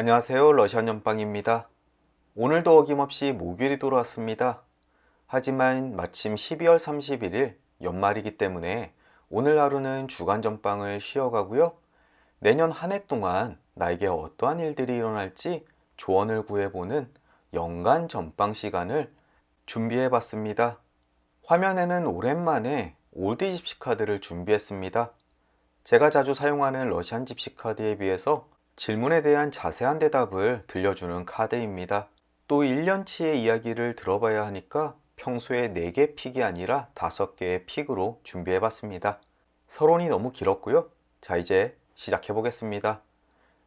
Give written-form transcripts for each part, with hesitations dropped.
안녕하세요. 러시안 연빵입니다. 오늘도 어김없이 목요일이 돌아왔습니다. 하지만 마침 12월 31일 연말이기 때문에 오늘 하루는 주간 전빵을 쉬어가고요. 내년 한 해 동안 나에게 어떠한 일들이 일어날지 조언을 구해보는 연간 전빵 시간을 준비해봤습니다. 화면에는 오랜만에 올드 집시 카드를 준비했습니다. 제가 자주 사용하는 러시안 집시 카드에 비해서 질문에 대한 자세한 대답을 들려주는 카드입니다. 또 1년치의 이야기를 들어봐야 하니까 평소에 4개 픽이 아니라 5개의 픽으로 준비해봤습니다. 서론이 너무 길었고요. 자, 이제 시작해보겠습니다.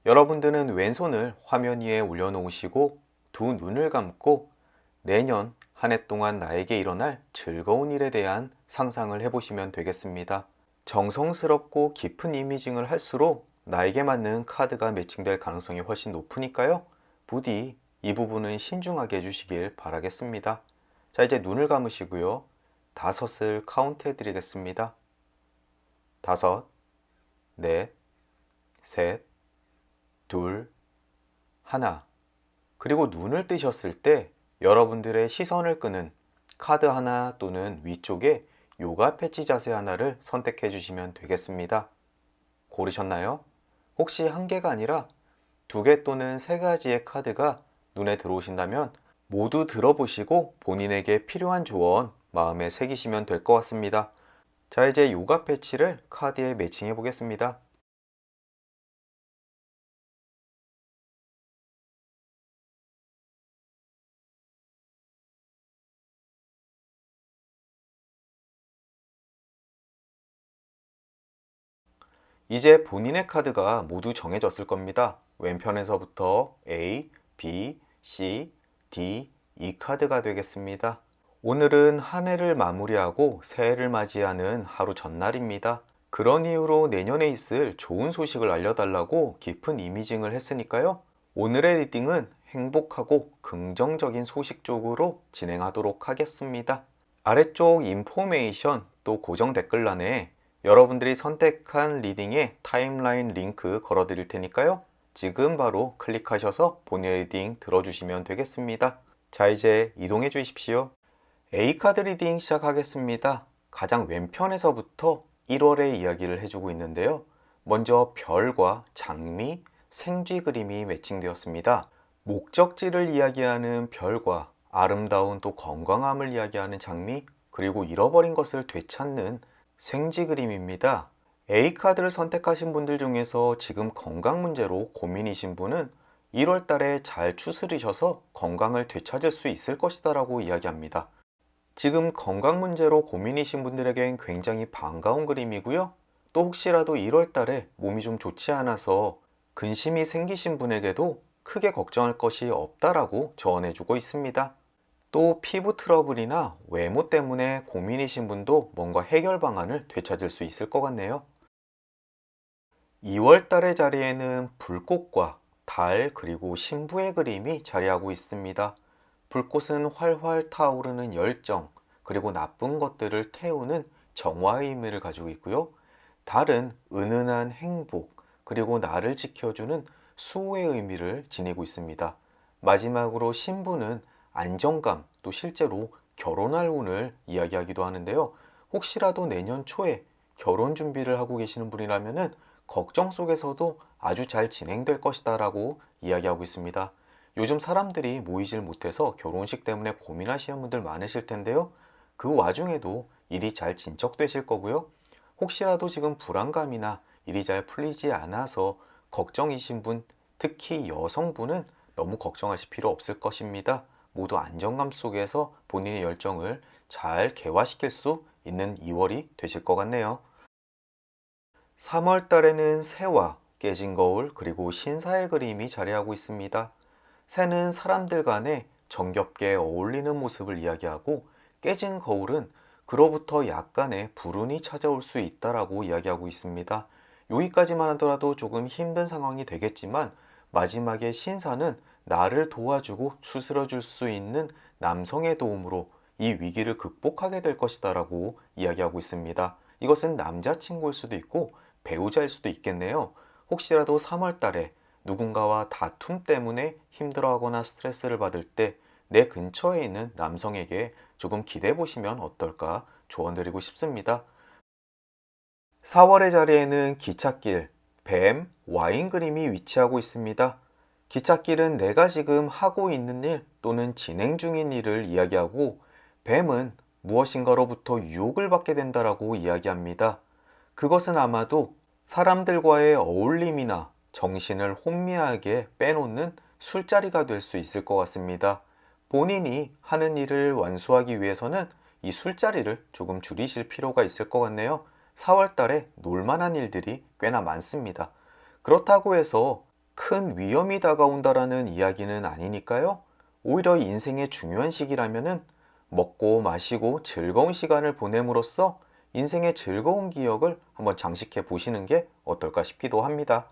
여러분들은 왼손을 화면 위에 올려놓으시고 두 눈을 감고 내년 한 해 동안 나에게 일어날 즐거운 일에 대한 상상을 해보시면 되겠습니다. 정성스럽고 깊은 이미징을 할수록 나에게 맞는 카드가 매칭될 가능성이 훨씬 높으니까요. 부디 이 부분은 신중하게 해주시길 바라겠습니다. 자, 이제 눈을 감으시고요. 5을 카운트 해드리겠습니다. 5, 넷, 셋, 둘, 하나. 그리고 눈을 뜨셨을 때 여러분들의 시선을 끄는 카드 하나 또는 위쪽에 요가 패치 자세 하나를 선택해 주시면 되겠습니다. 고르셨나요? 혹시 한 개가 아니라 2개 또는 3가지의 카드가 눈에 들어오신다면 모두 들어보시고 본인에게 필요한 조언 마음에 새기시면 될 것 같습니다. 자, 이제 요가 패치를 카드에 매칭해 보겠습니다. 이제 본인의 카드가 모두 정해졌을 겁니다. 왼편에서부터 A, B, C, D, E 카드가 되겠습니다. 오늘은 한 해를 마무리하고 새해를 맞이하는 하루 전날입니다. 그런 이유로 내년에 있을 좋은 소식을 알려달라고 깊은 이미징을 했으니까요. 오늘의 리딩은 행복하고 긍정적인 소식 쪽으로 진행하도록 하겠습니다. 아래쪽 인포메이션 또 고정 댓글란에 여러분들이 선택한 리딩의 타임라인 링크 걸어 드릴 테니까요. 지금 바로 클릭하셔서 본인의 리딩 들어주시면 되겠습니다. 자, 이제 이동해 주십시오. A카드 리딩 시작하겠습니다. 가장 왼편에서부터 1월의 이야기를 해주고 있는데요. 먼저 별과 장미, 생쥐 그림이 매칭되었습니다. 목적지를 이야기하는 별과 아름다운 또 건강함을 이야기하는 장미, 그리고 잃어버린 것을 되찾는 생쥐 그림입니다. A카드를 선택하신 분들 중에서 지금 건강 문제로 고민이신 분은 1월 달에 잘 추스리셔서 건강을 되찾을 수 있을 것이다 라고 이야기합니다. 지금 건강 문제로 고민이신 분들에겐 굉장히 반가운 그림이고요. 또 혹시라도 1월 달에 몸이 좀 좋지 않아서 근심이 생기신 분에게도 크게 걱정할 것이 없다라고 조언해주고 있습니다. 또 피부 트러블이나 외모 때문에 고민이신 분도 뭔가 해결 방안을 되찾을 수 있을 것 같네요. 2월 달의 자리에는 불꽃과 달 그리고 신부의 그림이 자리하고 있습니다. 불꽃은 활활 타오르는 열정, 그리고 나쁜 것들을 태우는 정화의 의미를 가지고 있고요. 달은 은은한 행복, 그리고 나를 지켜주는 수호의 의미를 지니고 있습니다. 마지막으로 신부는 안정감, 또 실제로 결혼할 운을 이야기하기도 하는데요. 혹시라도 내년 초에 결혼 준비를 하고 계시는 분이라면 걱정 속에서도 아주 잘 진행될 것이다 라고 이야기하고 있습니다. 요즘 사람들이 모이질 못해서 결혼식 때문에 고민하시는 분들 많으실 텐데요. 그 와중에도 일이 잘 진척되실 거고요. 혹시라도 지금 불안감이나 일이 잘 풀리지 않아서 걱정이신 분, 특히 여성분은 너무 걱정하실 필요 없을 것입니다. 모두 안정감 속에서 본인의 열정을 잘 개화시킬 수 있는 2월이 되실 것 같네요. 3월 달에는 새와 깨진 거울 그리고 신사의 그림이 자리하고 있습니다. 새는 사람들 간에 정겹게 어울리는 모습을 이야기하고 깨진 거울은 그로부터 약간의 불운이 찾아올 수 있다라고 이야기하고 있습니다. 여기까지만 하더라도 조금 힘든 상황이 되겠지만 마지막에 신사는 나를 도와주고 추스러 줄 수 있는 남성의 도움으로 이 위기를 극복하게 될 것이다라고 이야기하고 있습니다. 이것은 남자친구일 수도 있고 배우자일 수도 있겠네요. 혹시라도 3월 달에 누군가와 다툼 때문에 힘들어하거나 스트레스를 받을 때 내 근처에 있는 남성에게 조금 기대해 보시면 어떨까 조언드리고 싶습니다. 4월의 자리에는 기찻길, 뱀, 와인 그림이 위치하고 있습니다. 기찻길은 내가 지금 하고 있는 일 또는 진행 중인 일을 이야기하고, 뱀은 무엇인가로부터 유혹을 받게 된다라고 이야기합니다. 그것은 아마도 사람들과의 어울림이나 정신을 혼미하게 빼놓는 술자리가 될 수 있을 것 같습니다. 본인이 하는 일을 완수하기 위해서는 이 술자리를 조금 줄이실 필요가 있을 것 같네요. 4월 달에 놀만한 일들이 꽤나 많습니다. 그렇다고 해서 큰 위험이 다가온다라는 이야기는 아니니까요. 오히려 인생의 중요한 시기라면은 먹고 마시고 즐거운 시간을 보냄으로써 인생의 즐거운 기억을 한번 장식해 보시는 게 어떨까 싶기도 합니다.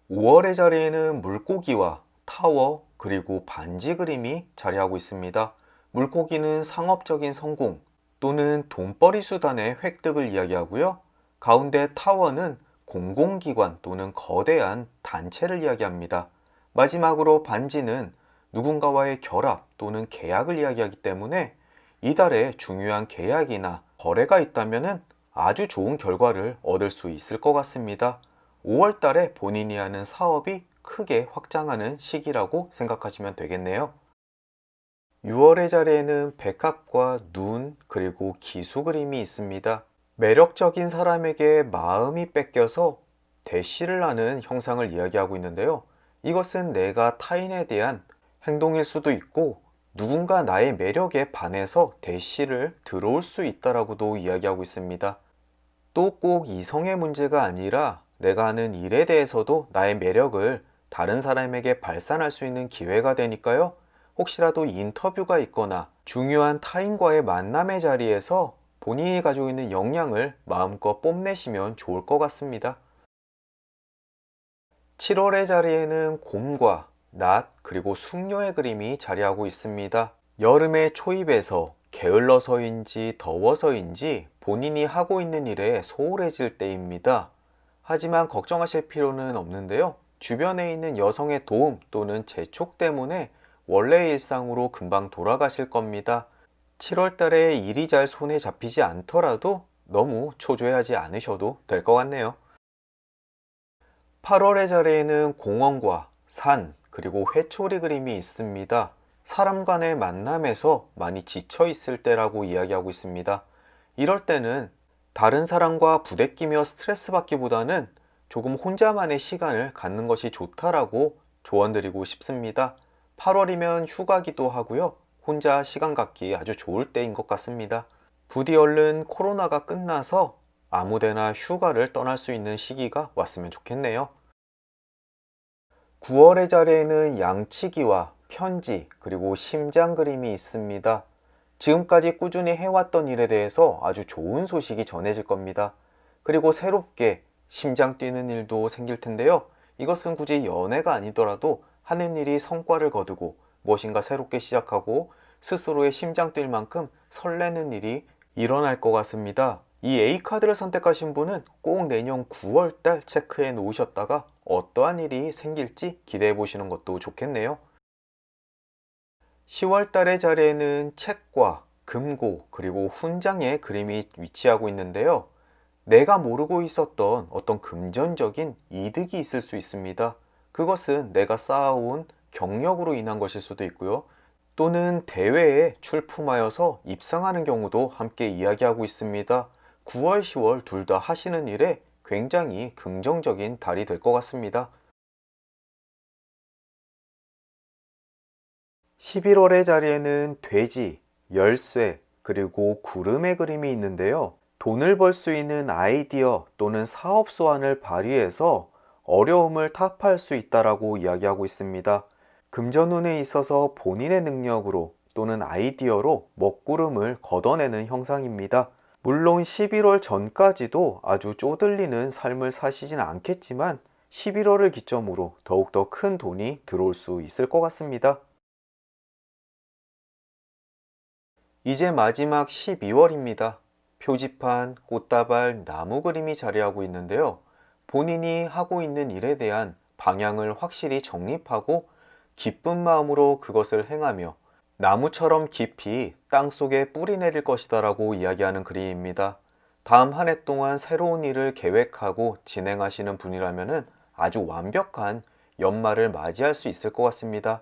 5월의 자리에는 물고기와 타워 그리고 반지 그림이 자리하고 있습니다. 물고기는 상업적인 성공 또는 돈벌이 수단의 획득을 이야기하고요. 가운데 타워는 공공기관 또는 거대한 단체를 이야기합니다. 마지막으로 반지는 누군가와의 결합 또는 계약을 이야기하기 때문에 이달에 중요한 계약이나 거래가 있다면 아주 좋은 결과를 얻을 수 있을 것 같습니다. 5월 달에 본인이 하는 사업이 크게 확장하는 시기라고 생각하시면 되겠네요. 6월의 자리에는 백합과 눈 그리고 기수 그림이 있습니다. 매력적인 사람에게 마음이 뺏겨서 대시를 하는 형상을 이야기하고 있는데요. 이것은 내가 타인에 대한 행동일 수도 있고 누군가 나의 매력에 반해서 대시를 들어올 수 있다라고도 이야기하고 있습니다. 또 꼭 이성의 문제가 아니라 내가 하는 일에 대해서도 나의 매력을 다른 사람에게 발산할 수 있는 기회가 되니까요. 혹시라도 인터뷰가 있거나 중요한 타인과의 만남의 자리에서 본인이 가지고 있는 역량을 마음껏 뽐내시면 좋을 것 같습니다. 7월의 자리에는 곰과 낫 그리고 숙녀의 그림이 자리하고 있습니다. 여름의 초입에서 게을러서인지 더워서인지 본인이 하고 있는 일에 소홀해질 때입니다. 하지만 걱정하실 필요는 없는데요. 주변에 있는 여성의 도움 또는 재촉 때문에 원래의 일상으로 금방 돌아가실 겁니다. 7월 달에 일이 잘 손에 잡히지 않더라도 너무 초조해하지 않으셔도 될 것 같네요. 8월의 자리에는 공원과 산, 그리고 회초리 그림이 있습니다. 사람 간의 만남에서 많이 지쳐 있을 때라고 이야기하고 있습니다. 이럴 때는 다른 사람과 부대끼며 스트레스 받기보다는 조금 혼자만의 시간을 갖는 것이 좋다라고 조언드리고 싶습니다. 8월이면 휴가기도 하고요. 혼자 시간 갖기 아주 좋을 때인 것 같습니다. 부디 얼른 코로나가 끝나서 아무데나 휴가를 떠날 수 있는 시기가 왔으면 좋겠네요. 9월의 자리에는 양치기와 편지 그리고 심장 그림이 있습니다. 지금까지 꾸준히 해왔던 일에 대해서 아주 좋은 소식이 전해질 겁니다. 그리고 새롭게 심장 뛰는 일도 생길 텐데요. 이것은 굳이 연애가 아니더라도 하는 일이 성과를 거두고 무엇인가 새롭게 시작하고 스스로의 심장 뛸 만큼 설레는 일이 일어날 것 같습니다. 이 A카드를 선택하신 분은 꼭 내년 9월달 체크해 놓으셨다가 어떠한 일이 생길지 기대해 보시는 것도 좋겠네요. 10월달의 자리에는 책과 금고 그리고 훈장의 그림이 위치하고 있는데요. 내가 모르고 있었던 어떤 금전적인 이득이 있을 수 있습니다. 그것은 내가 쌓아온 경력으로 인한 것일 수도 있고요. 또는 대회에 출품하여서 입상하는 경우도 함께 이야기하고 있습니다. 9월, 10월 둘 다 하시는 일에 굉장히 긍정적인 달이 될 것 같습니다. 11월의 자리에는 돼지, 열쇠, 그리고 구름의 그림이 있는데요. 돈을 벌 수 있는 아이디어 또는 사업 수완을 발휘해서 어려움을 타파할 수 있다라고 이야기하고 있습니다. 금전운에 있어서 본인의 능력으로 또는 아이디어로 먹구름을 걷어내는 형상입니다. 물론 11월 전까지도 아주 쪼들리는 삶을 사시진 않겠지만 11월을 기점으로 더욱더 큰 돈이 들어올 수 있을 것 같습니다. 이제 마지막 12월입니다. 표지판, 꽃다발, 나무 그림이 자리하고 있는데요. 본인이 하고 있는 일에 대한 방향을 확실히 정립하고 기쁜 마음으로 그것을 행하며 나무처럼 깊이 땅속에 뿌리 내릴 것이다 라고 이야기하는 그림입니다. 다음 한 해 동안 새로운 일을 계획하고 진행하시는 분이라면 아주 완벽한 연말을 맞이할 수 있을 것 같습니다.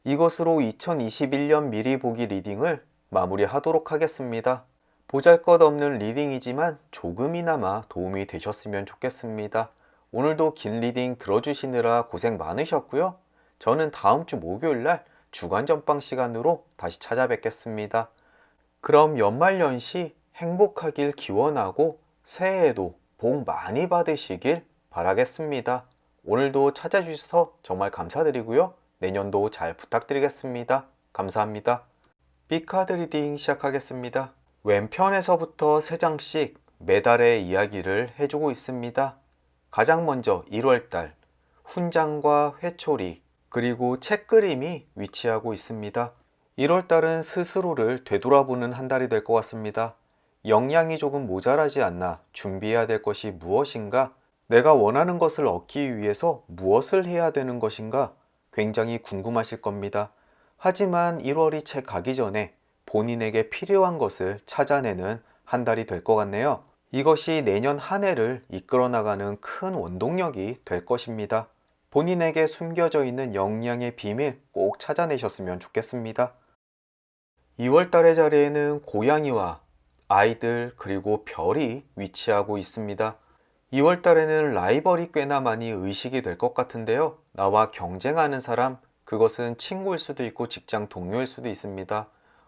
이것으로 2021년 미리 보기 리딩을 마무리하도록 하겠습니다. 보잘것없는 리딩이지만 조금이나마 도움이 되셨으면 좋겠습니다. 오늘도 긴 리딩 들어주시느라 고생 많으셨고요. 저는 다음 주 목요일날 주간 전방 시간으로 다시 찾아뵙겠습니다. 그럼 연말연시 행복하길 기원하고 새해에도 복 많이 받으시길 바라겠습니다. 오늘도 찾아주셔서 정말 감사드리고요. 내년도 잘 부탁드리겠습니다. 감사합니다. B카드 리딩 시작하겠습니다. 왼편에서부터 3장씩 매달의 이야기를 해주고 있습니다. 가장 먼저 1월달 훈장과 회초리 그리고 책 그림이 위치하고 있습니다. 1월달은 스스로를 되돌아보는 한 달이 될 것 같습니다. 역량이 조금 모자라지 않나 준비해야 될 것이 무엇인가? 내가 원하는 것을 얻기 위해서 무엇을 해야 되는 것인가? 굉장히 궁금하실 겁니다. 하지만 1월이 채 가기 전에 본인에게 필요한 것을 찾아내는 한 달이 될 것 같네요. 이것이 내년 한 해를 이끌어 나가는 큰 원동력이 될 것입니다. 본인에게 숨겨져 있는 역량의 비밀 꼭 찾아내셨으면 좋겠습니다. 2월 달의 자리에는 고양이와 아이들 그리고 별이 위치하고 있습니다. 2월 달에는 라이벌이 꽤나 많이 의식이 될 것 같은데요. 나와 경쟁하는 사람, 그것은 친구일 수도 있고 직장 동료일 수도 있습니다.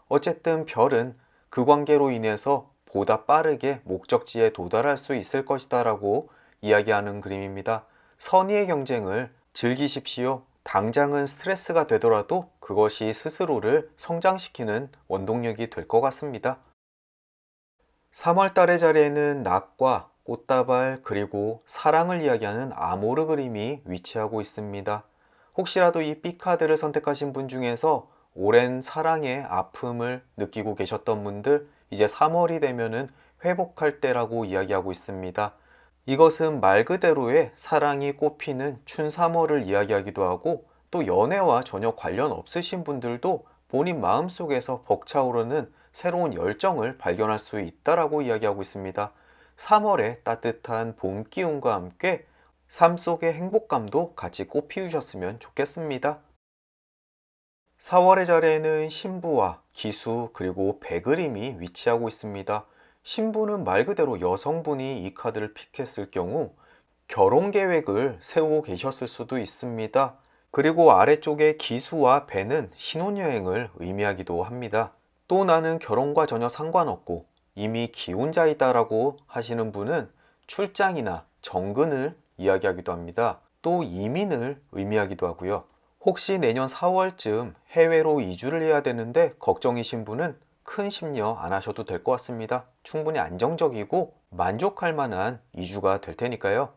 어쨌든 별은 그 관계로 인해서 보다 빠르게 목적지에 도달할 수 있을 것이다 라고 이야기하는 그림입니다. 선의의 경쟁을 즐기십시오. 당장은 스트레스가 되더라도 그것이 스스로를 성장시키는 원동력이 될 것 같습니다. 3월 달의 자리에는 낙과 꽃다발 그리고 사랑을 이야기하는 아모르 그림이 위치하고 있습니다. 혹시라도 이 B카드를 선택하신 분 중에서 오랜 사랑의 아픔을 느끼고 계셨던 분들 이제 3월이 되면은 회복할 때라고 이야기하고 있습니다. 이것은 말 그대로의 사랑이 꽃피는 춘3월을 이야기하기도 하고 또 연애와 전혀 관련 없으신 분들도 본인 마음속에서 벅차오르는 새로운 열정을 발견할 수 있다라고 이야기하고 있습니다. 3월에 따뜻한 봄 기운과 함께 삶 속의 행복감도 같이 꽃피우셨으면 좋겠습니다. 4월의 자리에는 신부와 기수 그리고 배그림이 위치하고 있습니다. 신부는 말 그대로 여성분이 이 카드를 픽했을 경우 결혼 계획을 세우고 계셨을 수도 있습니다. 그리고 아래쪽에 기수와 배는 신혼여행을 의미하기도 합니다. 또 나는 결혼과 전혀 상관없고 이미 기혼자이다 라고 하시는 분은 출장이나 정근을 이야기하기도 합니다. 또 이민을 의미하기도 하고요. 혹시 내년 4월쯤 해외로 이주를 해야 되는데 걱정이신 분은 큰 심려 안 하셔도 될 것 같습니다. 충분히 안정적이고 만족할 만한 이주가 될 테니까요.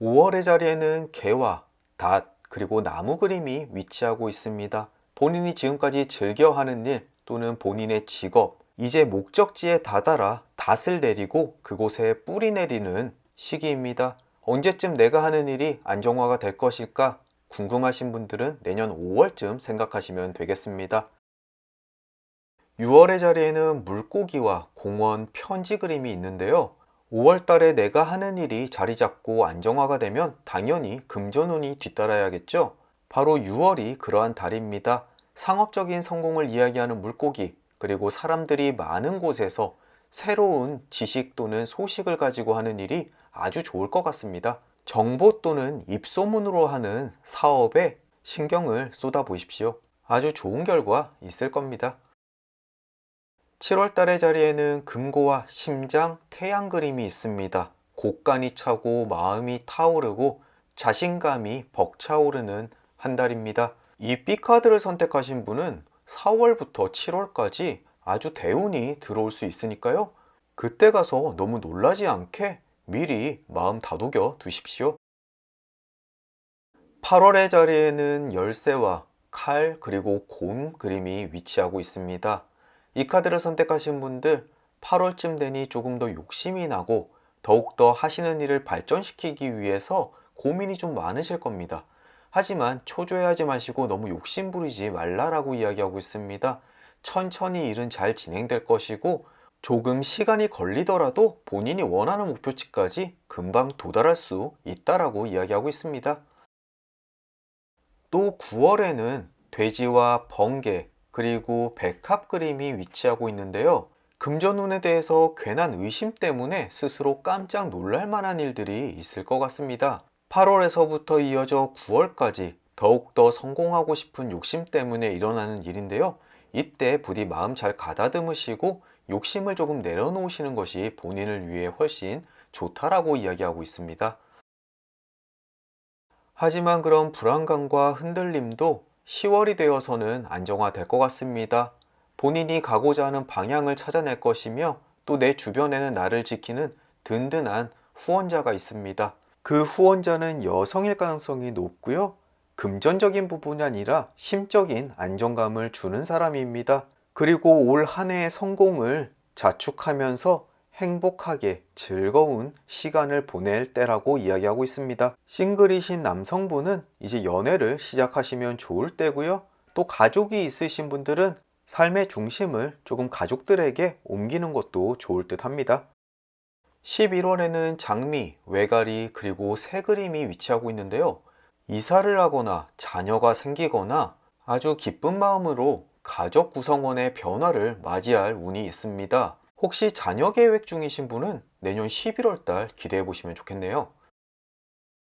5월의 자리에는 개와 닷 그리고 나무 그림이 위치하고 있습니다. 본인이 지금까지 즐겨하는 일 또는 본인의 직업 이제 목적지에 다다라 닷을 내리고 그곳에 뿌리 내리는 시기입니다. 언제쯤 내가 하는 일이 안정화가 될 것일까 궁금하신 분들은 내년 5월쯤 생각하시면 되겠습니다. 6월의 자리에는 물고기와 공원 편지 그림이 있는데요. 5월 달에 내가 하는 일이 자리 잡고 안정화가 되면 당연히 금전운이 뒤따라야겠죠. 바로 6월이 그러한 달입니다. 상업적인 성공을 이야기하는 물고기, 그리고 사람들이 많은 곳에서 새로운 지식 또는 소식을 가지고 하는 일이 아주 좋을 것 같습니다. 정보 또는 입소문으로 하는 사업에 신경을 쏟아 보십시오. 아주 좋은 결과 있을 겁니다. 7월 달의 자리에는 금고와 심장, 태양 그림이 있습니다. 곡간이 차고 마음이 타오르고 자신감이 벅차오르는 한 달입니다. 이 B카드를 선택하신 분은 4월부터 7월까지 아주 대운이 들어올 수 있으니까요. 그때 가서 너무 놀라지 않게 미리 마음 다독여 두십시오. 8월의 자리에는 열쇠와 칼 그리고 곰 그림이 위치하고 있습니다. 이 카드를 선택하신 분들 8월쯤 되니 조금 더 욕심이 나고 더 더욱더 하시는 일을 발전시키기 위해서 고민이 좀 많으실 겁니다. 하지만 초조해하지 마시고 너무 욕심부리지 말라라고 이야기하고 있습니다. 천천히 일은 잘 진행될 것이고 조금 시간이 걸리더라도 본인이 원하는 목표치까지 금방 도달할 수 있다라고 이야기하고 있습니다. 또 9월에는 돼지와 번개 그리고 백합 그림이 위치하고 있는데요. 금전운에 대해서 괜한 의심 때문에 스스로 깜짝 놀랄 만한 일들이 있을 것 같습니다. 8월에서부터 이어져 9월까지 더욱더 성공하고 싶은 욕심 때문에 일어나는 일인데요. 이때 부디 마음 잘 가다듬으시고 욕심을 조금 내려놓으시는 것이 본인을 위해 훨씬 좋다라고 이야기하고 있습니다. 하지만 그런 불안감과 흔들림도 10월이 되어서는 안정화될 것 같습니다. 본인이 가고자 하는 방향을 찾아낼 것이며 또 내 주변에는 나를 지키는 든든한 후원자가 있습니다. 그 후원자는 여성일 가능성이 높고요. 금전적인 부분이 아니라 심적인 안정감을 주는 사람입니다. 그리고 올 한 해의 성공을 자축하면서 행복하게 즐거운 시간을 보낼 때라고 이야기하고 있습니다. 싱글이신 남성분은 이제 연애를 시작하시면 좋을 때고요. 또 가족이 있으신 분들은 삶의 중심을 조금 가족들에게 옮기는 것도 좋을 듯 합니다. 11월에는 장미, 외가리, 그리고 새그림이 위치하고 있는데요. 이사를 하거나 자녀가 생기거나 아주 기쁜 마음으로 가족 구성원의 변화를 맞이할 운이 있습니다. 혹시 자녀 계획 중이신 분은 내년 11월 달 기대해 보시면 좋겠네요.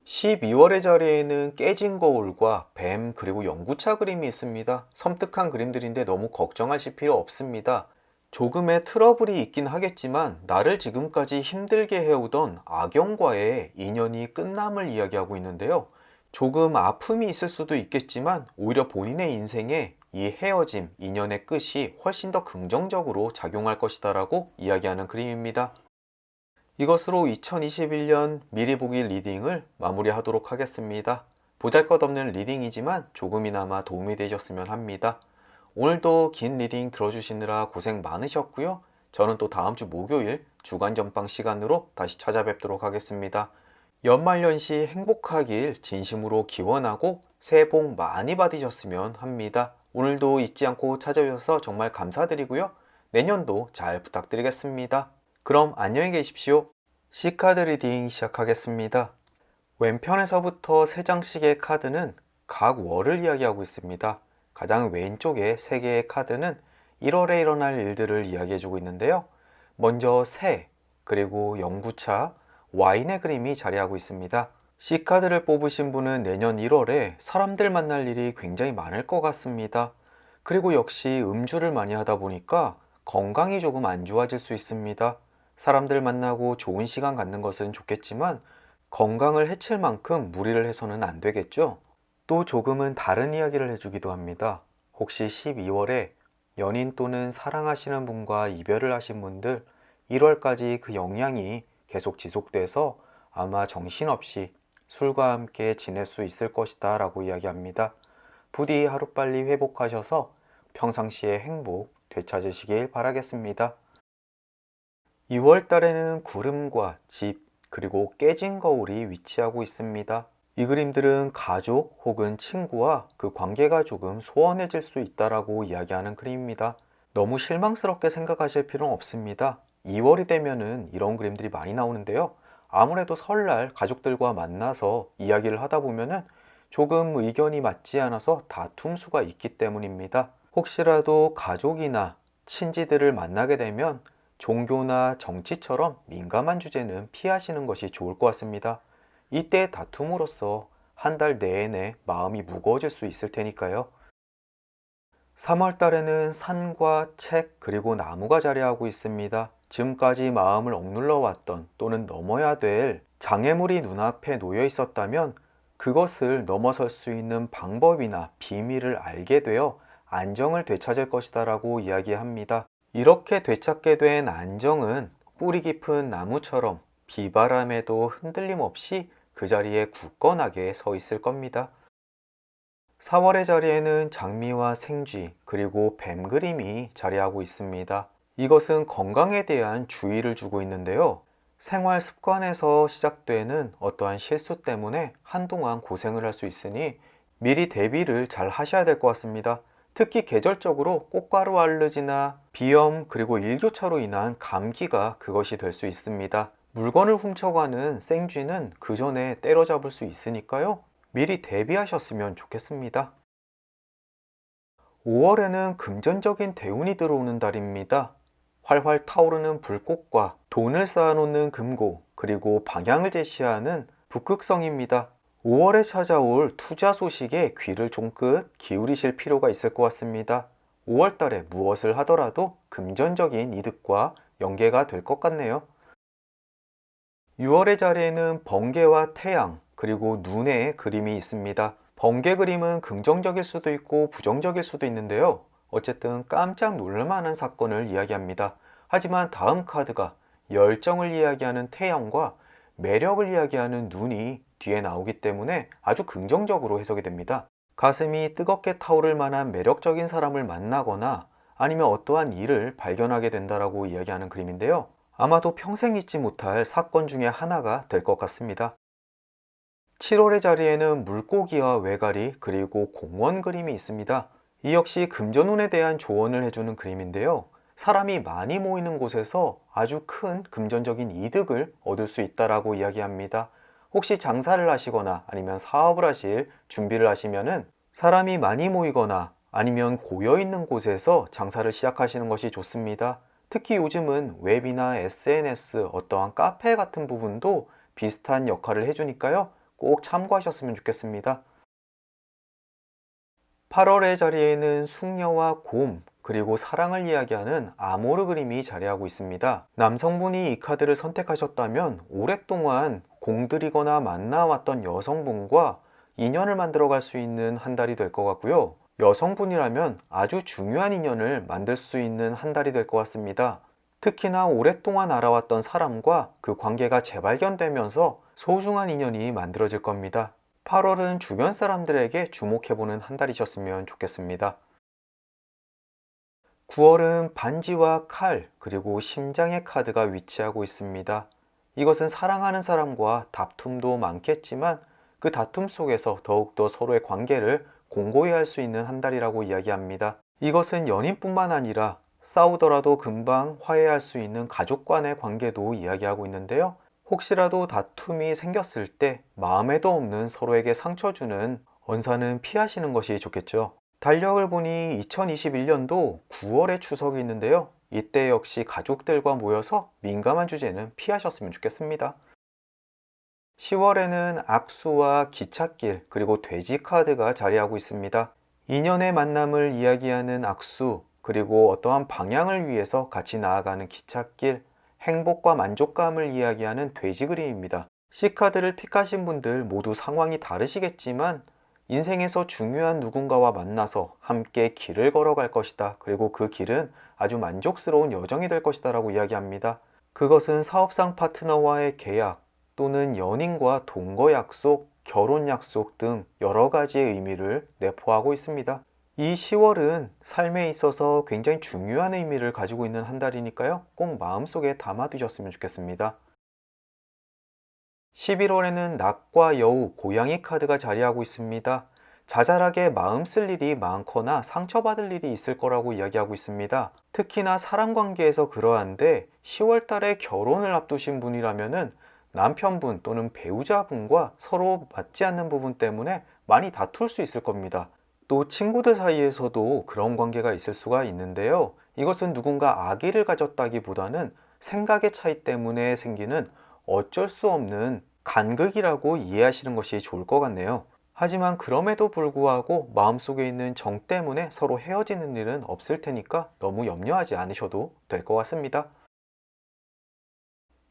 12월의 자리에는 깨진 거울과 뱀 그리고 연구차 그림이 있습니다. 섬뜩한 그림들인데 너무 걱정하실 필요 없습니다. 조금의 트러블이 있긴 하겠지만 나를 지금까지 힘들게 해오던 악영과의 인연이 끝남을 이야기하고 있는데요. 조금 아픔이 있을 수도 있겠지만 오히려 본인의 인생에 이 헤어짐, 인연의 끝이 훨씬 더 긍정적으로 작용할 것이다 라고 이야기하는 그림입니다. 이것으로 2021년 미리 보기 리딩을 마무리하도록 하겠습니다. 보잘것없는 리딩이지만 조금이나마 도움이 되셨으면 합니다. 오늘도 긴 리딩 들어주시느라 고생 많으셨고요. 저는 또 다음 주 목요일 주간 전방 시간으로 다시 찾아뵙도록 하겠습니다. 연말연시 행복하길 진심으로 기원하고 새해 복 많이 받으셨으면 합니다. 오늘도 잊지 않고 찾아주셔서 정말 감사드리고요. 내년도 잘 부탁드리겠습니다. 그럼 안녕히 계십시오. C카드 리딩 시작하겠습니다. 왼편에서부터 3장씩의 카드는 각 월을 이야기하고 있습니다. 가장 왼쪽에 3개의 카드는 1월에 일어날 일들을 이야기해주고 있는데요. 먼저 새, 그리고 연구차, 와인의 그림이 자리하고 있습니다. C카드를 뽑으신 분은 내년 1월에 사람들 만날 일이 굉장히 많을 것 같습니다. 그리고 역시 음주를 많이 하다 보니까 건강이 조금 안 좋아질 수 있습니다. 사람들 만나고 좋은 시간 갖는 것은 좋겠지만 건강을 해칠 만큼 무리를 해서는 안 되겠죠? 또 조금은 다른 이야기를 해주기도 합니다. 혹시 12월에 연인 또는 사랑하시는 분과 이별을 하신 분들 1월까지 그 영향이 계속 지속돼서 아마 정신없이 술과 함께 지낼 수 있을 것이다 라고 이야기합니다. 부디 하루빨리 회복하셔서 평상시의 행복 되찾으시길 바라겠습니다. 2월 달에는 구름과 집, 그리고 깨진 거울이 위치하고 있습니다. 이 그림들은 가족 혹은 친구와 그 관계가 조금 소원해질 수 있다라고 이야기하는 그림입니다. 너무 실망스럽게 생각하실 필요는 없습니다. 2월이 되면은 이런 그림들이 많이 나오는데요. 아무래도 설날 가족들과 만나서 이야기를 하다 보면은 조금 의견이 맞지 않아서 다툼 수가 있기 때문입니다. 혹시라도 가족이나 친지들을 만나게 되면 종교나 정치처럼 민감한 주제는 피하시는 것이 좋을 것 같습니다. 이때 다툼으로써 한 달 내내 마음이 무거워질 수 있을 테니까요. 3월 달에는 산과 책 그리고 나무가 자리하고 있습니다. 지금까지 마음을 억눌러 왔던 또는 넘어야 될 장애물이 눈앞에 놓여 있었다면 그것을 넘어설 수 있는 방법이나 비밀을 알게 되어 안정을 되찾을 것이다 라고 이야기합니다. 이렇게 되찾게 된 안정은 뿌리 깊은 나무처럼 비바람에도 흔들림 없이 그 자리에 굳건하게 서 있을 겁니다. 4월의 자리에는 장미와 생쥐 그리고 뱀 그림이 자리하고 있습니다. 이것은 건강에 대한 주의를 주고 있는데요. 생활 습관에서 시작되는 어떠한 실수 때문에 한동안 고생을 할 수 있으니 미리 대비를 잘 하셔야 될 것 같습니다. 특히 계절적으로 꽃가루 알러지나 비염 그리고 일교차로 인한 감기가 그것이 될 수 있습니다. 물건을 훔쳐가는 생쥐는 그 전에 때려잡을 수 있으니까요. 미리 대비하셨으면 좋겠습니다. 5월에는 금전적인 대운이 들어오는 달입니다. 활활 타오르는 불꽃과 돈을 쌓아놓는 금고, 그리고 방향을 제시하는 북극성입니다. 5월에 찾아올 투자 소식에 귀를 쫑긋 기울이실 필요가 있을 것 같습니다. 5월 달에 무엇을 하더라도 금전적인 이득과 연계가 될 것 같네요. 6월의 자리에는 번개와 태양, 그리고 눈의 그림이 있습니다. 번개 그림은 긍정적일 수도 있고 부정적일 수도 있는데요. 어쨌든 깜짝 놀랄만한 사건을 이야기합니다. 하지만 다음 카드가 열정을 이야기하는 태양과 매력을 이야기하는 눈이 뒤에 나오기 때문에 아주 긍정적으로 해석이 됩니다. 가슴이 뜨겁게 타오를 만한 매력적인 사람을 만나거나 아니면 어떠한 일을 발견하게 된다라고 이야기하는 그림인데요. 아마도 평생 잊지 못할 사건 중에 하나가 될 것 같습니다. 7월의 자리에는 물고기와 외가리 그리고 공원 그림이 있습니다. 이 역시 금전운에 대한 조언을 해주는 그림인데요. 사람이 많이 모이는 곳에서 아주 큰 금전적인 이득을 얻을 수 있다라고 이야기합니다. 혹시 장사를 하시거나 아니면 사업을 하실 준비를 하시면은 사람이 많이 모이거나 아니면 고여 있는 곳에서 장사를 시작하시는 것이 좋습니다. 특히 요즘은 웹이나 SNS, 어떠한 카페 같은 부분도 비슷한 역할을 해주니까요. 꼭 참고하셨으면 좋겠습니다. 8월의 자리에는 숙녀와 곰, 그리고 사랑을 이야기하는 아모르 그림이 자리하고 있습니다. 남성분이 이 카드를 선택하셨다면 오랫동안 공들이거나 만나왔던 여성분과 인연을 만들어 갈 수 있는 한 달이 될 것 같고요. 여성분이라면 아주 중요한 인연을 만들 수 있는 한 달이 될 것 같습니다. 특히나 오랫동안 알아왔던 사람과 그 관계가 재발견되면서 소중한 인연이 만들어질 겁니다. 8월은 주변 사람들에게 주목해보는 한 달이셨으면 좋겠습니다. 9월은 반지와 칼, 그리고 심장의 카드가 위치하고 있습니다. 이것은 사랑하는 사람과 다툼도 많겠지만 그 다툼 속에서 더욱더 서로의 관계를 공고히 할 수 있는 한 달이라고 이야기합니다. 이것은 연인뿐만 아니라 싸우더라도 금방 화해할 수 있는 가족 간의 관계도 이야기하고 있는데요. 혹시라도 다툼이 생겼을 때 마음에도 없는 서로에게 상처 주는 언사는 피하시는 것이 좋겠죠. 달력을 보니 2021년도 9월에 추석이 있는데요. 이때 역시 가족들과 모여서 민감한 주제는 피하셨으면 좋겠습니다. 10월에는 악수와 기찻길 그리고 돼지 카드가 자리하고 있습니다. 인연의 만남을 이야기하는 악수, 그리고 어떠한 방향을 위해서 같이 나아가는 기찻길, 행복과 만족감을 이야기하는 돼지 그림입니다. C카드를 픽하신 분들 모두 상황이 다르시겠지만 인생에서 중요한 누군가와 만나서 함께 길을 걸어갈 것이다. 그리고 그 길은 아주 만족스러운 여정이 될 것이다 라고 이야기합니다. 그것은 사업상 파트너와의 계약 또는 연인과 동거 약속, 결혼 약속 등 여러 가지의 의미를 내포하고 있습니다. 이 10월은 삶에 있어서 굉장히 중요한 의미를 가지고 있는 한 달이니까요. 꼭 마음속에 담아두셨으면 좋겠습니다. 11월에는 낙과 여우, 고양이 카드가 자리하고 있습니다. 자잘하게 마음 쓸 일이 많거나 상처받을 일이 있을 거라고 이야기하고 있습니다. 특히나 사람 관계에서 그러한데 10월 달에 결혼을 앞두신 분이라면은 남편분 또는 배우자분과 서로 맞지 않는 부분 때문에 많이 다툴 수 있을 겁니다. 또 친구들 사이에서도 그런 관계가 있을 수가 있는데요. 이것은 누군가 악의를 가졌다기보다는 생각의 차이 때문에 생기는 어쩔 수 없는 간극이라고 이해하시는 것이 좋을 것 같네요. 하지만 그럼에도 불구하고 마음속에 있는 정 때문에 서로 헤어지는 일은 없을 테니까 너무 염려하지 않으셔도 될 것 같습니다.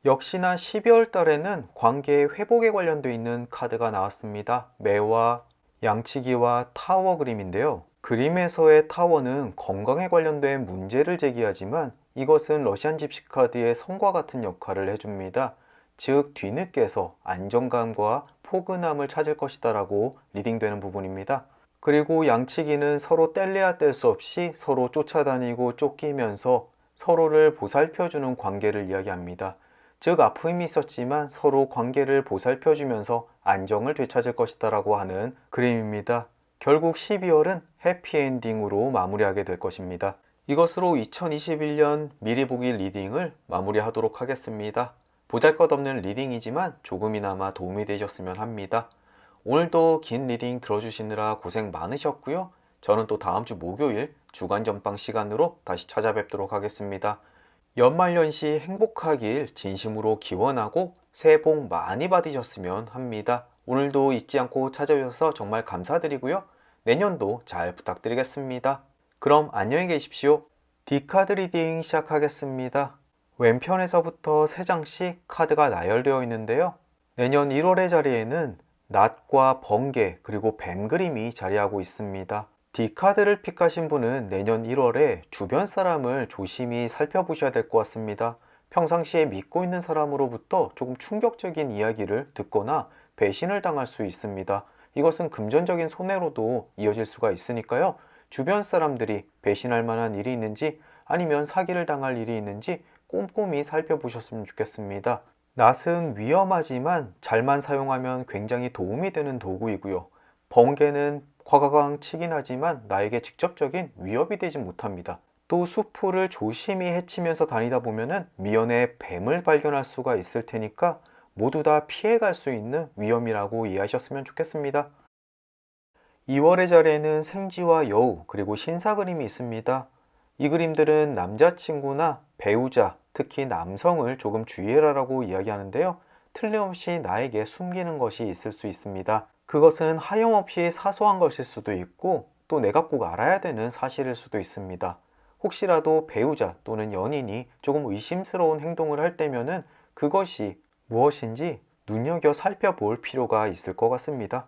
역시나 12월 달에는 관계 회복에 관련되어 있는 카드가 나왔습니다. 매와 양치기와 타워 그림인데요. 그림에서의 타워는 건강에 관련된 문제를 제기하지만 이것은 러시안 집시 카드의 성과 같은 역할을 해줍니다. 즉 뒤늦게서 안정감과 포근함을 찾을 것이다 라고 리딩되는 부분입니다. 그리고 양치기는 서로 뗄래야 뗄 수 없이 서로 쫓아다니고 쫓기면서 서로를 보살펴주는 관계를 이야기합니다. 즉 아픔이 있었지만 서로 관계를 보살펴주면서 안정을 되찾을 것이다 라고 하는 그림입니다. 결국 12월은 해피엔딩으로 마무리하게 될 것입니다. 이것으로 2021년 미리 보기 리딩을 마무리하도록 하겠습니다. 보잘것없는 리딩이지만 조금이나마 도움이 되셨으면 합니다. 오늘도 긴 리딩 들어주시느라 고생 많으셨고요. 저는 또 다음 주 목요일 주간 전방 시간으로 다시 찾아뵙도록 하겠습니다. 연말연시 행복하길 진심으로 기원하고 새해 복 많이 받으셨으면 합니다. 오늘도 잊지 않고 찾아주셔서 정말 감사드리고요. 내년도 잘 부탁드리겠습니다. 그럼 안녕히 계십시오. D카드 리딩 시작하겠습니다. 왼편에서부터 3장씩 카드가 나열되어 있는데요. 내년 1월의 자리에는 낫과 번개 그리고 뱀 그림이 자리하고 있습니다. D카드를 픽하신 분은 내년 1월에 주변 사람을 조심히 살펴보셔야 될 것 같습니다. 평상시에 믿고 있는 사람으로부터 조금 충격적인 이야기를 듣거나 배신을 당할 수 있습니다. 이것은 금전적인 손해로도 이어질 수가 있으니까요. 주변 사람들이 배신할 만한 일이 있는지 아니면 사기를 당할 일이 있는지 꼼꼼히 살펴보셨으면 좋겠습니다. 낫은 위험하지만 잘만 사용하면 굉장히 도움이 되는 도구이고요. 번개는 과가강 치긴 하지만 나에게 직접적인 위협이 되지 못합니다. 또 수풀을 조심히 헤치면서 다니다 보면은 미연에 뱀을 발견할 수가 있을 테니까 모두 다 피해갈 수 있는 위험이라고 이해하셨으면 좋겠습니다. 2월의 자리에는 생지와 여우 그리고 신사 그림이 있습니다. 이 그림들은 남자친구나 배우자, 특히 남성을 조금 주의해라라고 이야기하는데요. 틀림없이 나에게 숨기는 것이 있을 수 있습니다. 그것은 하염없이 사소한 것일 수도 있고 또 내가 꼭 알아야 되는 사실일 수도 있습니다. 혹시라도 배우자 또는 연인이 조금 의심스러운 행동을 할 때면은 그것이 무엇인지 눈여겨 살펴볼 필요가 있을 것 같습니다.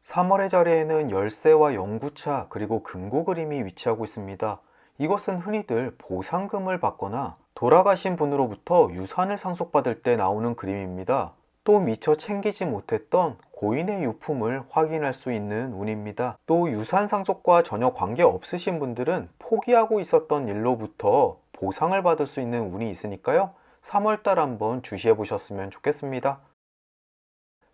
3월의 자리에는 열쇠와 연구차 그리고 금고 그림이 위치하고 있습니다. 이것은 흔히들 보상금을 받거나 돌아가신 분으로부터 유산을 상속받을 때 나오는 그림입니다. 또 미처 챙기지 못했던 고인의 유품을 확인할 수 있는 운입니다. 또 유산 상속과 전혀 관계 없으신 분들은 포기하고 있었던 일로부터 보상을 받을 수 있는 운이 있으니까요. 3월달 한번 주시해 보셨으면 좋겠습니다.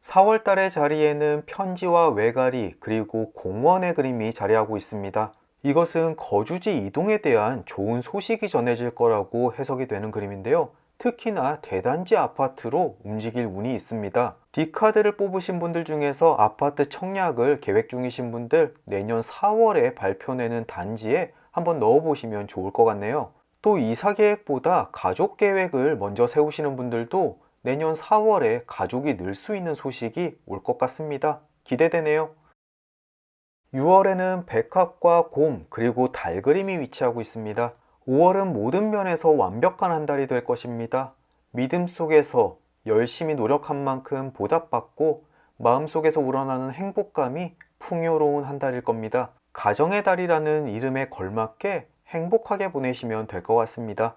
4월달의 자리에는 편지와 외가리 그리고 공원의 그림이 자리하고 있습니다. 이것은 거주지 이동에 대한 좋은 소식이 전해질 거라고 해석이 되는 그림인데요. 특히나 대단지 아파트로 움직일 운이 있습니다. D카드를 뽑으신 분들 중에서 아파트 청약을 계획 중이신 분들 내년 4월에 발표되는 단지에 한번 넣어보시면 좋을 것 같네요. 또 이사 계획보다 가족 계획을 먼저 세우시는 분들도 내년 4월에 가족이 늘 수 있는 소식이 올 것 같습니다. 기대되네요. 6월에는 백합과 곰 그리고 달 그림이 위치하고 있습니다. 5월은 모든 면에서 완벽한 한 달이 될 것입니다. 믿음 속에서 열심히 노력한 만큼 보답받고 마음속에서 우러나는 행복감이 풍요로운 한 달일 겁니다. 가정의 달이라는 이름에 걸맞게 행복하게 보내시면 될 것 같습니다.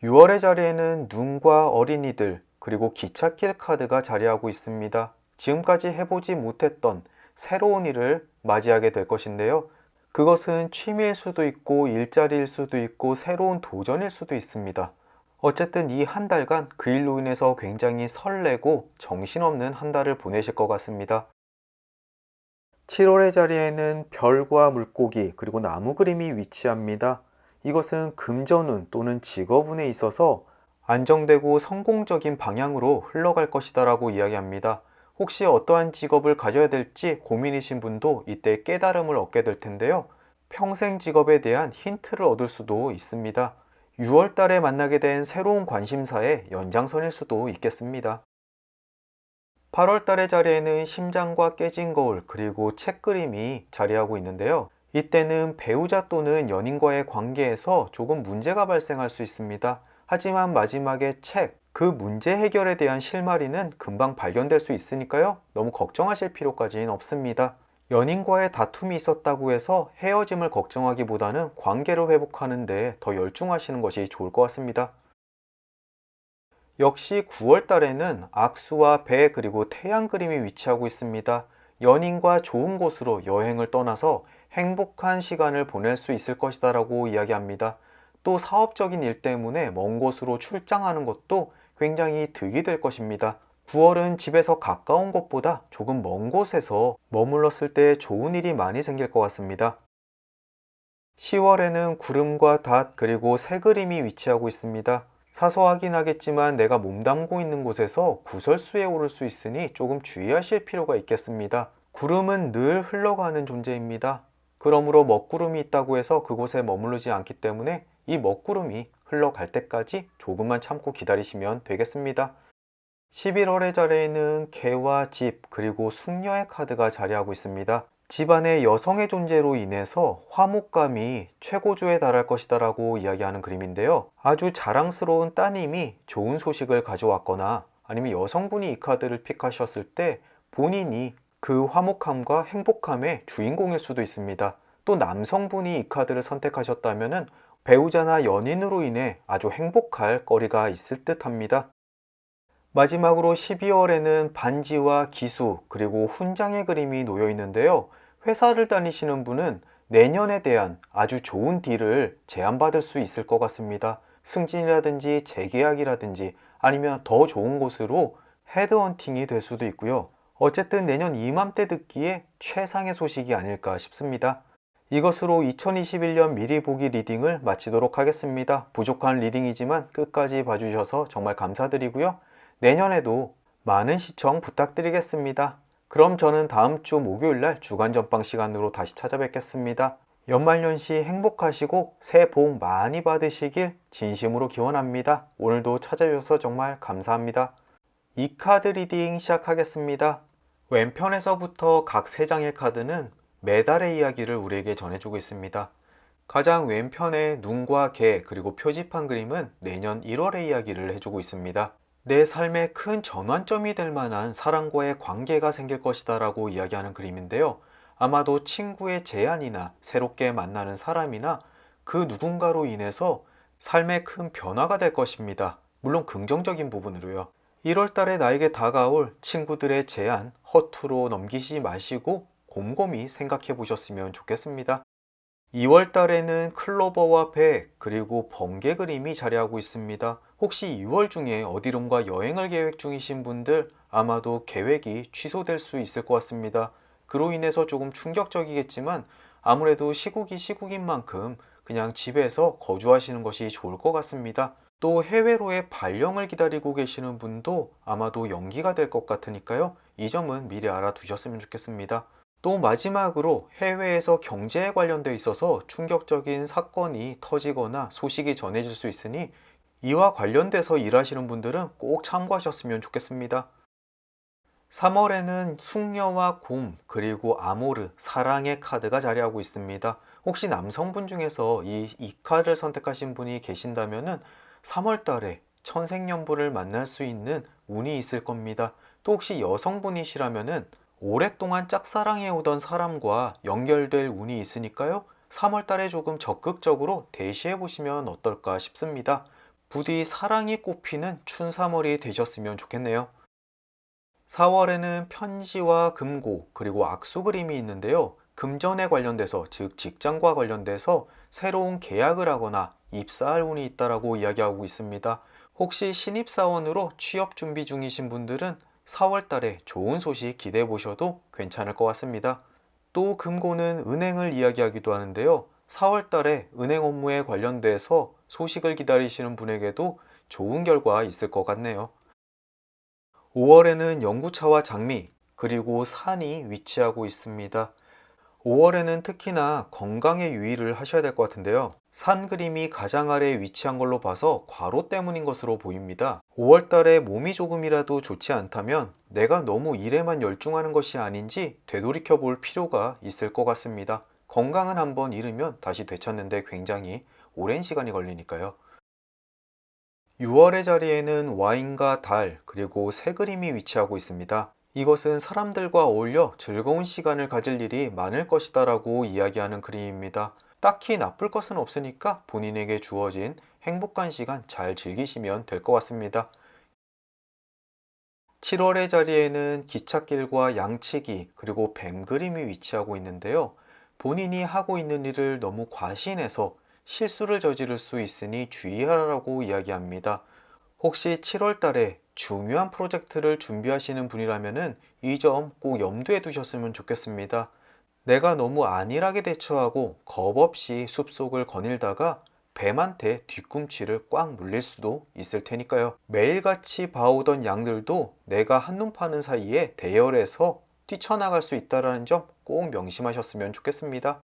6월의 자리에는 눈과 어린이들 그리고 기찻길 카드가 자리하고 있습니다. 지금까지 해보지 못했던 새로운 일을 맞이하게 될 것인데요. 그것은 취미일 수도 있고 일자리일 수도 있고 새로운 도전일 수도 있습니다. 어쨌든 이 한 달간 그 일로 인해서 굉장히 설레고 정신없는 한 달을 보내실 것 같습니다. 7월의 자리에는 별과 물고기 그리고 나무 그림이 위치합니다. 이것은 금전운 또는 직업운에 있어서 안정되고 성공적인 방향으로 흘러갈 것이다 라고 이야기합니다. 혹시 어떠한 직업을 가져야 될지 고민이신 분도 이때 깨달음을 얻게 될 텐데요. 평생 직업에 대한 힌트를 얻을 수도 있습니다. 6월 달에 만나게 된 새로운 관심사의 연장선일 수도 있겠습니다. 8월 달의 자리에는 심장과 깨진 거울 그리고 책 그림이 자리하고 있는데요. 이때는 배우자 또는 연인과의 관계에서 조금 문제가 발생할 수 있습니다. 하지만 마지막에 그 문제 해결에 대한 실마리는 금방 발견될 수 있으니까요. 너무 걱정하실 필요까지는 없습니다. 연인과의 다툼이 있었다고 해서 헤어짐을 걱정하기보다는 관계를 회복하는 데 더 열중하시는 것이 좋을 것 같습니다. 역시 9월 달에는 악수와 배 그리고 태양 그림이 위치하고 있습니다. 연인과 좋은 곳으로 여행을 떠나서 행복한 시간을 보낼 수 있을 것이다 라고 이야기합니다. 또 사업적인 일 때문에 먼 곳으로 출장하는 것도 굉장히 득이 될 것입니다. 9월은 집에서 가까운 곳보다 조금 먼 곳에서 머물렀을 때 좋은 일이 많이 생길 것 같습니다. 10월에는 구름과 닷 그리고 새 그림이 위치하고 있습니다. 사소하긴 하겠지만 내가 몸담고 있는 곳에서 구설수에 오를 수 있으니 조금 주의하실 필요가 있겠습니다. 구름은 늘 흘러가는 존재입니다. 그러므로 먹구름이 있다고 해서 그곳에 머무르지 않기 때문에 이 먹구름이 흘러갈 때까지 조금만 참고 기다리시면 되겠습니다. 11월의 자리에는 개와 집 그리고 숙녀의 카드가 자리하고 있습니다. 집안의 여성의 존재로 인해서 화목감이 최고조에 달할 것이다 라고 이야기하는 그림인데요. 아주 자랑스러운 따님이 좋은 소식을 가져왔거나 아니면 여성분이 이 카드를 픽하셨을 때 본인이 그 화목함과 행복함의 주인공일 수도 있습니다. 또 남성분이 이 카드를 선택하셨다면 배우자나 연인으로 인해 아주 행복할 거리가 있을 듯 합니다. 마지막으로 12월에는 반지와 기수 그리고 훈장의 그림이 놓여 있는데요. 회사를 다니시는 분은 내년에 대한 아주 좋은 딜을 제안받을 수 있을 것 같습니다. 승진이라든지 재계약이라든지 아니면 더 좋은 곳으로 헤드헌팅이 될 수도 있고요. 어쨌든 내년 이맘때 듣기에 최상의 소식이 아닐까 싶습니다. 이것으로 2021년 미리 보기 리딩을 마치도록 하겠습니다. 부족한 리딩이지만 끝까지 봐주셔서 정말 감사드리고요. 내년에도 많은 시청 부탁드리겠습니다. 그럼 저는 다음 주 목요일날 주간 전방 시간으로 다시 찾아뵙겠습니다. 연말연시 행복하시고 새해 복 많이 받으시길 진심으로 기원합니다. 오늘도 찾아주셔서 정말 감사합니다. 이 카드 리딩 시작하겠습니다. 왼편에서부터 각 3장의 카드는 매달의 이야기를 우리에게 전해주고 있습니다. 가장 왼편의 눈과 개 그리고 표지판 그림은 내년 1월의 이야기를 해주고 있습니다. 내 삶에 큰 전환점이 될 만한 사람과의 관계가 생길 것이다 라고 이야기하는 그림인데요. 아마도 친구의 제안이나 새롭게 만나는 사람이나 그 누군가로 인해서 삶에 큰 변화가 될 것입니다. 물론 긍정적인 부분으로요. 1월 달에 나에게 다가올 친구들의 제안 허투루 넘기지 마시고 곰곰이 생각해 보셨으면 좋겠습니다. 2월 달에는 클로버와 백 그리고 번개 그림이 자리하고 있습니다. 혹시 2월 중에 어디론가 여행을 계획 중이신 분들 아마도 계획이 취소될 수 있을 것 같습니다. 그로 인해서 조금 충격적이겠지만 아무래도 시국이 시국인 만큼 그냥 집에서 거주하시는 것이 좋을 것 같습니다. 또 해외로의 발령을 기다리고 계시는 분도 아마도 연기가 될 것 같으니까요. 이 점은 미리 알아두셨으면 좋겠습니다. 또 마지막으로 해외에서 경제에 관련돼 있어서 충격적인 사건이 터지거나 소식이 전해질 수 있으니 이와 관련돼서 일하시는 분들은 꼭 참고하셨으면 좋겠습니다. 3월에는 숙녀와 곰 그리고 아모르 사랑의 카드가 자리하고 있습니다. 혹시 남성분 중에서 이 카드를 선택하신 분이 계신다면 3월 달에 천생연분을 만날 수 있는 운이 있을 겁니다. 또 혹시 여성분이시라면 오랫동안 짝사랑해 오던 사람과 연결될 운이 있으니까요. 3월 달에 조금 적극적으로 대시해 보시면 어떨까 싶습니다. 부디 사랑이 꽃피는 춘3월이 되셨으면 좋겠네요. 4월에는 편지와 금고 그리고 악수 그림이 있는데요. 금전에 관련돼서 즉 직장과 관련돼서 새로운 계약을 하거나 입사할 운이 있다라고 이야기하고 있습니다. 혹시 신입사원으로 취업 준비 중이신 분들은 4월 달에 좋은 소식 기대해 보셔도 괜찮을 것 같습니다. 또 금고는 은행을 이야기하기도 하는데요. 4월 달에 은행 업무에 관련돼서 소식을 기다리시는 분에게도 좋은 결과 있을 것 같네요. 5월에는 연구차와 장미 그리고 산이 위치하고 있습니다. 5월에는 특히나 건강에 유의를 하셔야 될 것 같은데요. 산 그림이 가장 아래에 위치한 걸로 봐서 과로 때문인 것으로 보입니다. 5월 달에 몸이 조금이라도 좋지 않다면 내가 너무 일에만 열중하는 것이 아닌지 되돌이켜 볼 필요가 있을 것 같습니다. 건강은 한번 잃으면 다시 되찾는데 굉장히 오랜 시간이 걸리니까요. 6월의 자리에는 와인과 달 그리고 새 그림이 위치하고 있습니다. 이것은 사람들과 어울려 즐거운 시간을 가질 일이 많을 것이다 라고 이야기하는 그림입니다. 딱히 나쁠 것은 없으니까 본인에게 주어진 행복한 시간 잘 즐기시면 될 것 같습니다. 7월의 자리에는 기찻길과 양치기 그리고 뱀 그림이 위치하고 있는데요. 본인이 하고 있는 일을 너무 과신해서 실수를 저지를 수 있으니 주의하라고 이야기합니다. 혹시 7월 달에 중요한 프로젝트를 준비하시는 분이라면 이 점 꼭 염두에 두셨으면 좋겠습니다. 내가 너무 안일하게 대처하고 겁 없이 숲속을 거닐다가 뱀한테 뒤꿈치를 꽉 물릴 수도 있을 테니까요. 매일같이 봐오던 양들도 내가 한눈 파는 사이에 대열해서 뛰쳐나갈 수 있다는 점 꼭 명심하셨으면 좋겠습니다.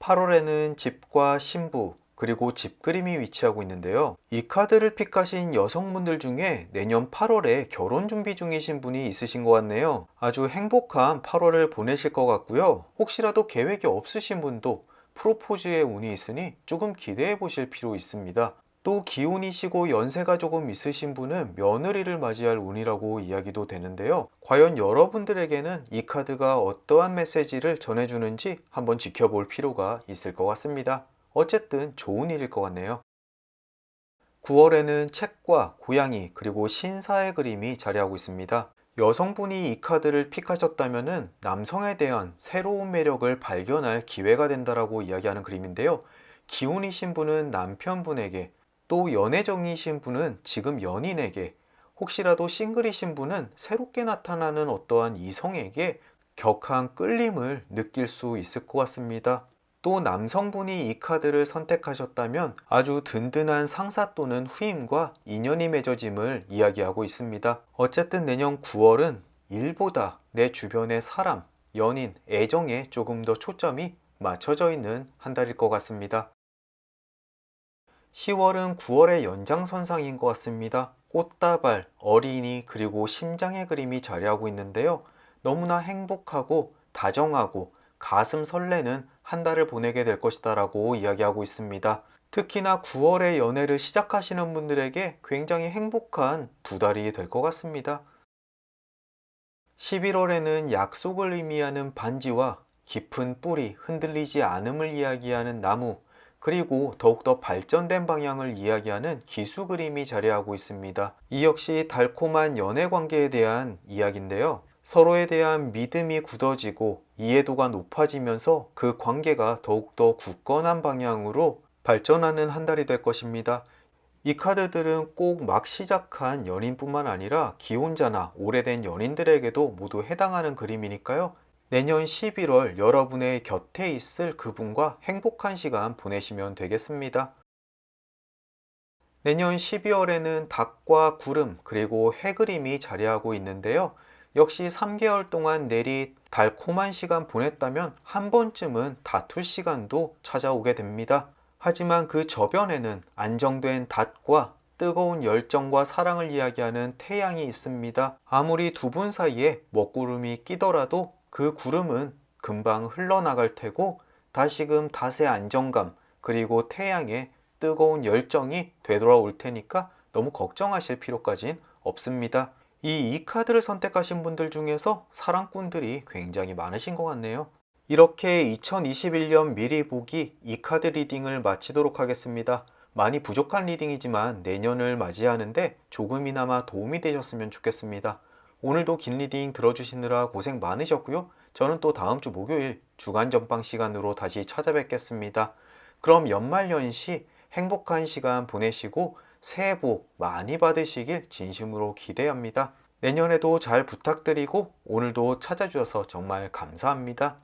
8월에는 집과 신부, 그리고 집 그림이 위치하고 있는데요. 이 카드를 픽하신 여성분들 중에 내년 8월에 결혼 준비 중이신 분이 있으신 것 같네요. 아주 행복한 8월을 보내실 것 같고요. 혹시라도 계획이 없으신 분도 프로포즈의 운이 있으니 조금 기대해 보실 필요 있습니다. 또 기혼이시고 연세가 조금 있으신 분은 며느리를 맞이할 운이라고 이야기도 되는데요. 과연 여러분들에게는 이 카드가 어떠한 메시지를 전해주는지 한번 지켜볼 필요가 있을 것 같습니다. 어쨌든 좋은 일일 것 같네요. 9월에는 책과 고양이 그리고 신사의 그림이 자리하고 있습니다. 여성분이 이 카드를 픽하셨다면 남성에 대한 새로운 매력을 발견할 기회가 된다라고 이야기하는 그림인데요. 기혼이신 분은 남편분에게, 또 연애정이신 분은 지금 연인에게, 혹시라도 싱글이신 분은 새롭게 나타나는 어떠한 이성에게 격한 끌림을 느낄 수 있을 것 같습니다. 또 남성분이 이 카드를 선택하셨다면 아주 든든한 상사 또는 후임과 인연이 맺어짐을 이야기하고 있습니다. 어쨌든 내년 9월은 일보다 내 주변의 사람, 연인, 애정에 조금 더 초점이 맞춰져 있는 한 달일 것 같습니다. 10월은 9월의 연장선상인 것 같습니다. 꽃다발, 어린이, 그리고 심장의 그림이 자리하고 있는데요. 너무나 행복하고 다정하고 가슴 설레는 한 달을 보내게 될 것이다 라고 이야기하고 있습니다. 특히나 9월에 연애를 시작하시는 분들에게 굉장히 행복한 두 달이 될 것 같습니다. 11월에는 약속을 의미하는 반지와 깊은 뿌리, 흔들리지 않음을 이야기하는 나무, 그리고 더욱더 발전된 방향을 이야기하는 기수 그림이 자리하고 있습니다. 이 역시 달콤한 연애 관계에 대한 이야기인데요. 서로에 대한 믿음이 굳어지고 이해도가 높아지면서 그 관계가 더욱더 굳건한 방향으로 발전하는 한 달이 될 것입니다. 이 카드들은 꼭 막 시작한 연인뿐만 아니라 기혼자나 오래된 연인들에게도 모두 해당하는 그림이니까요. 내년 11월 여러분의 곁에 있을 그분과 행복한 시간 보내시면 되겠습니다. 내년 12월에는 닭과 구름 그리고 해 그림이 자리하고 있는데요. 역시 3개월 동안 내리 달콤한 시간 보냈다면 한 번쯤은 다툴 시간도 찾아오게 됩니다. 하지만 그 저변에는 안정된 닷과 뜨거운 열정과 사랑을 이야기하는 태양이 있습니다. 아무리 두 분 사이에 먹구름이 끼더라도 그 구름은 금방 흘러나갈 테고 다시금 닷의 안정감 그리고 태양의 뜨거운 열정이 되돌아올 테니까 너무 걱정하실 필요까진 없습니다. 이 카드를 선택하신 분들 중에서 사랑꾼들이 굉장히 많으신 것 같네요. 이렇게 2021년 미리 보기 이 카드 리딩을 마치도록 하겠습니다. 많이 부족한 리딩이지만 내년을 맞이하는데 조금이나마 도움이 되셨으면 좋겠습니다. 오늘도 긴 리딩 들어주시느라 고생 많으셨고요. 저는 또 다음 주 목요일 주간 전방 시간으로 다시 찾아뵙겠습니다. 그럼 연말연시 행복한 시간 보내시고 새해 복 많이 받으시길 진심으로 기대합니다. 내년에도 잘 부탁드리고 오늘도 찾아주셔서 정말 감사합니다.